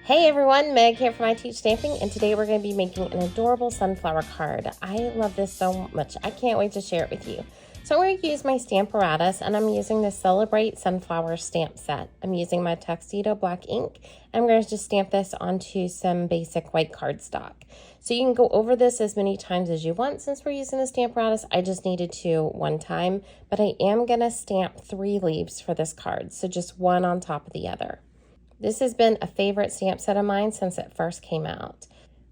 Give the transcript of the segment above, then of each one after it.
Hey everyone, Meg here from I Teach Stamping, and today we're going to be making an adorable sunflower card. I love this so much. I can't wait to share it with you. So I'm going to use my Stamparatus, and I'm using the Celebrate Sunflower stamp set. I'm using my Tuxedo black ink, and I'm going to just stamp this onto some basic white cardstock. So you can go over this as many times as you want. Since we're using the Stamparatus, I just needed to one time, but I am going to stamp 3 leaves for this card, so just one on top of the other. This has been a favorite stamp set of mine since it first came out.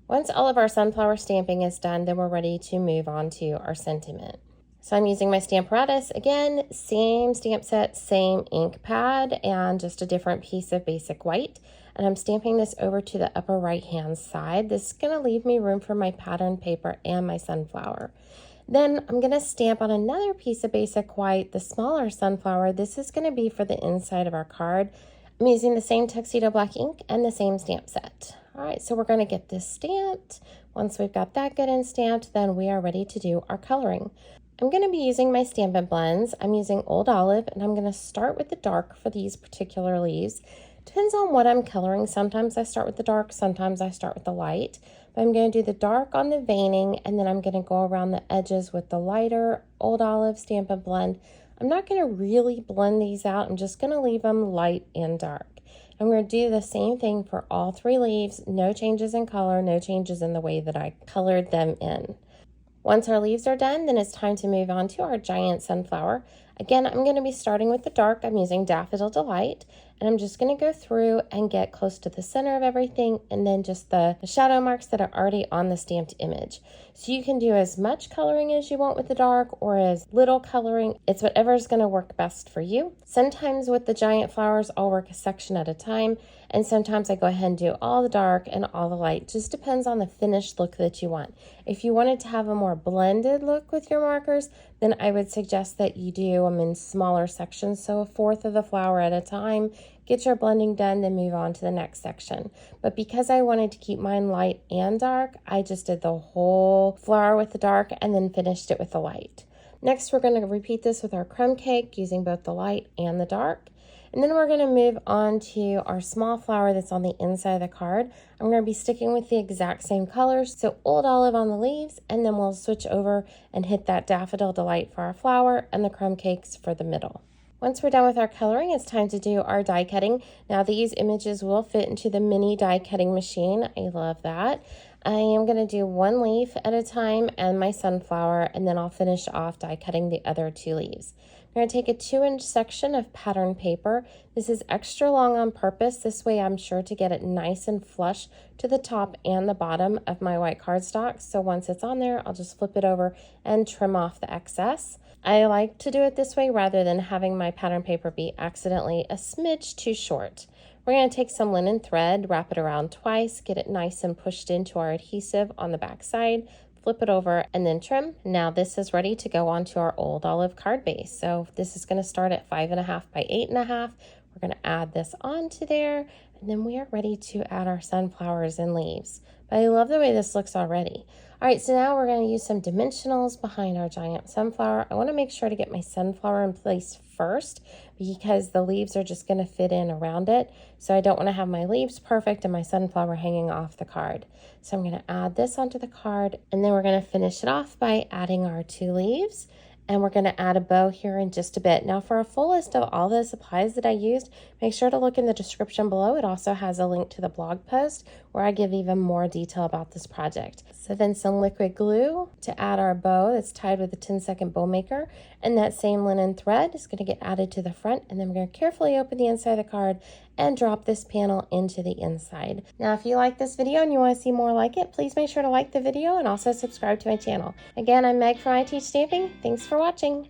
Once all of our sunflower stamping is done, then we're ready to move on to our sentiment. So I'm using my Stamparatus. Again, same stamp set, same ink pad, and just a different piece of basic white. And I'm stamping this over to the upper right hand side. This is going to leave me room for my pattern paper and my sunflower. Then I'm going to stamp on another piece of basic white, the smaller sunflower. This is going to be for the inside of our card. I'm using the same Tuxedo black ink and the same stamp set. All right, so we're going to get this stamped. Once we've got that good and stamped, then we are ready to do our coloring. I'm going to be using my Stampin Blends. I'm using Old Olive, and I'm going to start with the dark for these particular leaves. Depends on what I'm coloring. Sometimes I start with the dark, sometimes I start with the light. But I'm going to do the dark on the veining, and then I'm going to go around the edges with the lighter Old Olive Stampin Blend. I'm not going to really blend these out. I'm just going to leave them light and dark. I'm going to do the same thing for all 3 leaves. No changes in color, no changes in the way that I colored them in. Once our leaves are done, then it's time to move on to our giant sunflower. Again, I'm going to be starting with the dark. I'm using Daffodil Delight, and I'm just going to go through and get close to the center of everything, and then just the shadow marks that are already on the stamped image. So you can do as much coloring as you want with the dark or as little coloring. It's whatever is going to work best for you. Sometimes with the giant flowers, I'll work a section at a time, and sometimes I go ahead and do all the dark and all the light. Just depends on the finished look that you want. If you wanted to have a more blended look with your markers, then I would suggest that you do them in smaller sections, so 1/4 of the flower at a time. Get your blending done, then move on to the next section. But because I wanted to keep mine light and dark, I just did the whole flower with the dark and then finished it with the light. Next, we're going to repeat this with our crumb cake using both the light and the dark. And then we're going to move on to our small flower that's on the inside of the card. I'm going to be sticking with the exact same colors, so Old Olive on the leaves, and then we'll switch over and hit that Daffodil Delight for our flower and the crumb cakes for the middle. Once we're done with our coloring, it's time to do our die cutting. Now these images will fit into the mini die cutting machine. I love that. I am going to do 1 leaf at a time and my sunflower, and then I'll finish off die cutting the other 2 leaves. I'm going to take a 2-inch section of pattern paper. This is extra long on purpose. This way I'm sure to get it nice and flush to the top and the bottom of my white cardstock. So once it's on there, I'll just flip it over and trim off the excess. I like to do it this way rather than having my pattern paper be accidentally a smidge too short. We're going to take some linen thread, wrap it around twice, get it nice and pushed into our adhesive on the back side, flip it over, and then trim. Now this is ready to go onto our Old Olive card base. So this is going to start at 5.5 by 8.5. We're going to add this onto there, and then we are ready to add our sunflowers and leaves. But I love the way this looks already. All right, so now we're going to use some dimensionals behind our giant sunflower. I want to make sure to get my sunflower in place first because the leaves are just going to fit in around it. So I don't want to have my leaves perfect and my sunflower hanging off the card. So I'm going to add this onto the card, and then we're going to finish it off by adding our 2 leaves. And we're going to add a bow here in just a bit. Now for a full list of all the supplies that I used, make sure to look in the description below. It also has a link to the blog post where I give even more detail about this project. So then some liquid glue to add our bow that's tied with a 10-second bow maker. And that same linen thread is going to get added to the front. And then we're going to carefully open the inside of the card and drop this panel into the inside. Now, if you like this video and you want to see more like it, please make sure to like the video and also subscribe to my channel. Again, I'm Meg from I Teach Stamping. Thanks for watching.